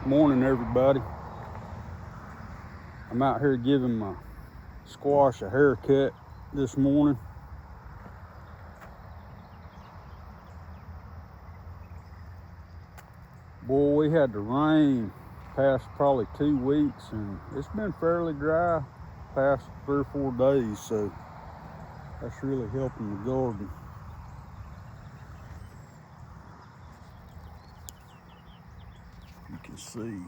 Morning, everybody. I'm out here giving my squash a haircut this morning. Boy, we had the rain past probably 2 weeks, and it's been fairly dry past 3 or 4 days, so that's really helping the garden. You can see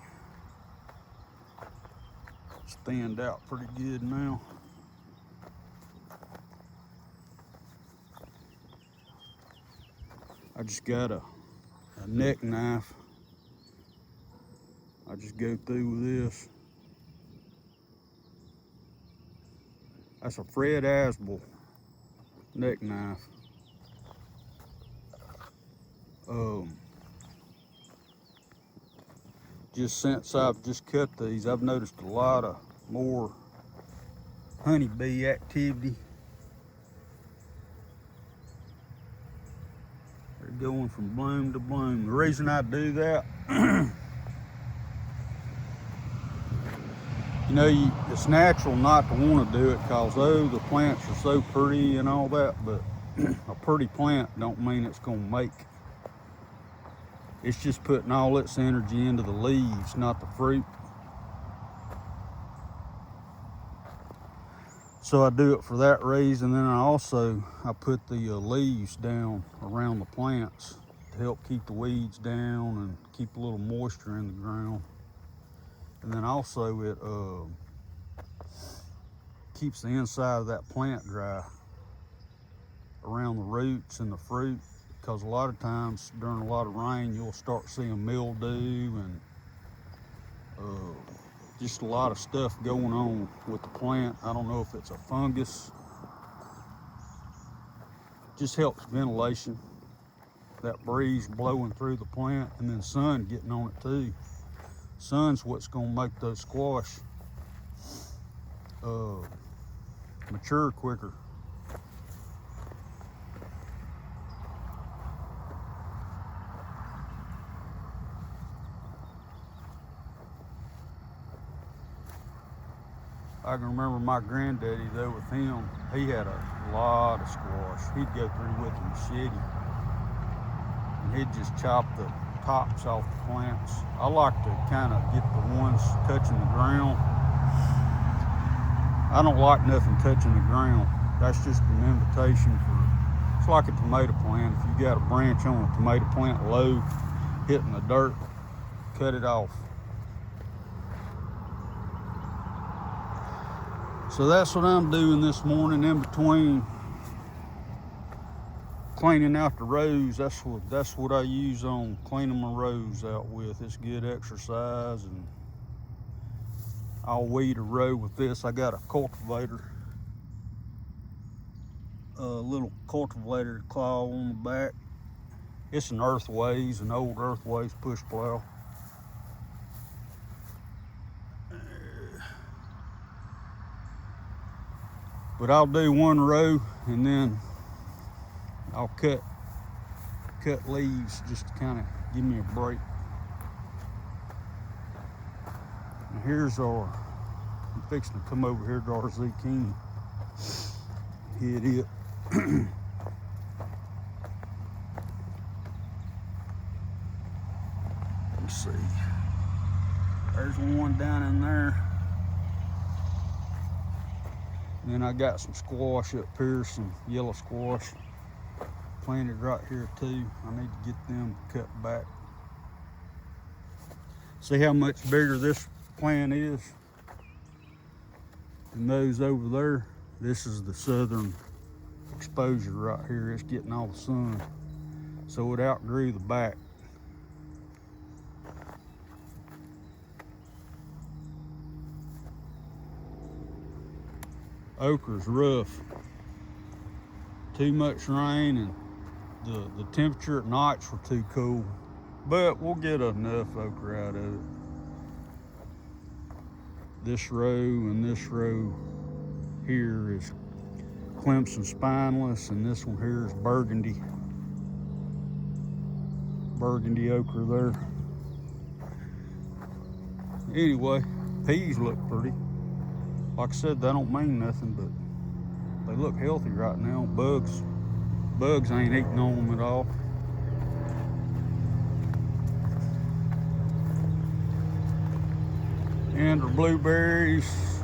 it's thinned out pretty good now. I just got a neck knife. I just go through with this. That's a Fred Asbel neck knife. Just since I've just cut these, I've noticed a lot of more honeybee activity. They're going from bloom to bloom. The reason I do that, it's natural not to want to do it because, the plants are so pretty and all that, but a pretty plant don't mean it's going to make. It's just putting all its energy into the leaves, not the fruit. So I do it for that reason. Then I put the leaves down around the plants to help keep the weeds down and keep a little moisture in the ground. And then also it keeps the inside of that plant dry around the roots and the fruit, because a lot of times during a lot of rain you'll start seeing mildew and just a lot of stuff going on with the plant. I don't know if it's a fungus. Just helps ventilation, that breeze blowing through the plant, and then sun getting on it too. Sun's what's going to make those squash mature quicker. I can remember my granddaddy though, with him, he had a lot of squash. He'd go through with a machete and he'd just chop the tops off the plants. I like to kind of get the ones touching the ground. I don't like nothing touching the ground. That's just an invitation for, it's like a tomato plant. If you got a branch on a tomato plant low, hitting the dirt, cut it off. So that's what I'm doing this morning in between cleaning out the rows. That's what I use on cleaning my rows out with. It's good exercise, and I'll weed a row with this. I got a cultivator, a little cultivator claw on the back. It's an Earthways, an old Earthways push plow. But I'll do one row and then I'll cut leaves just to kind of give me a break. And here's I'm fixing to come over here to our zucchini. Hit it. Let's see. There's one down in there. And then I got some squash up here, some yellow squash planted right here too. I need to get them cut back. See how much bigger this plant is than those over there? This is the southern exposure right here. It's getting all the sun. So it outgrew the back. Okra's rough. Too much rain and the temperature at nights were too cool. But we'll get enough okra out of it. This row and this row here is Clemson spineless, and this one here is burgundy okra there. Anyway, peas look pretty. Like I said, that don't mean nothing, but they look healthy right now. Bugs ain't eating on them at all. And our blueberries.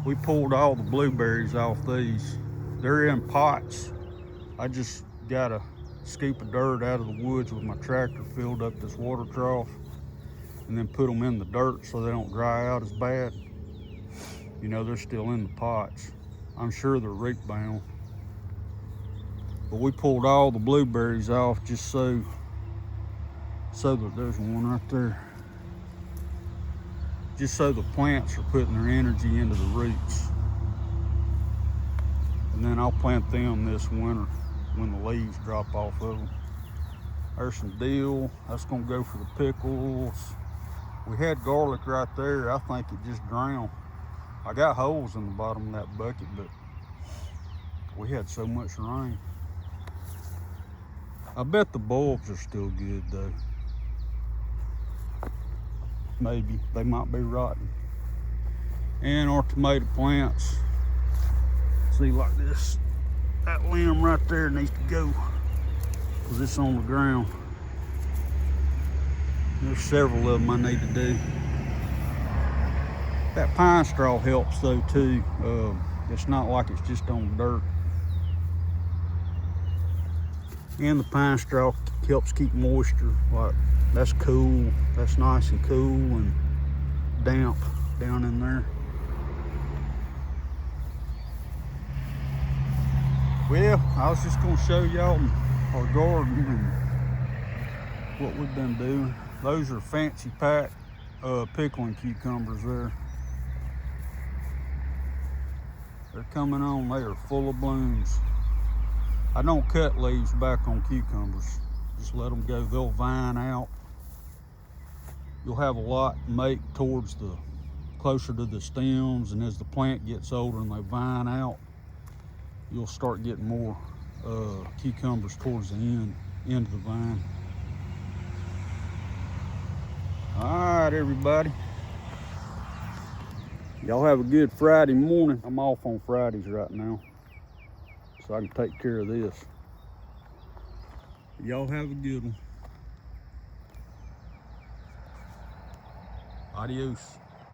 We pulled all the blueberries off these. They're in pots. I just got a scoop of dirt out of the woods with my tractor, filled up this water trough, and then put them in the dirt so they don't dry out as bad. You know, they're still in the pots. I'm sure they're root bound. But we pulled all the blueberries off just so that there's one right there. Just so the plants are putting their energy into the roots. And then I'll plant them this winter when the leaves drop off of them. There's some dill. That's gonna go for the pickles. We had garlic right there. I think it just drowned. I got holes in the bottom of that bucket, but we had so much rain. I bet the bulbs are still good though. Maybe, they might be rotten. And our tomato plants, see, like this, that limb right there needs to go because it's on the ground. There's several of them I need to do. That pine straw helps though too. It's not like it's just on dirt. And the pine straw helps keep moisture. Like, that's cool. That's nice and cool and damp down in there. Well, I was just gonna show y'all our garden and what we've been doing. Those are fancy pack pickling cucumbers there. They're coming on. They are full of blooms. I don't cut leaves back on cucumbers. Just let them go. They'll vine out. You'll have a lot make towards the closer to the stems, and as the plant gets older and they vine out, you'll start getting more cucumbers towards the end of the vine. All right, everybody. Y'all have a good Friday morning. I'm off on Fridays right now, so I can take care of this. Y'all have a good one. Adios.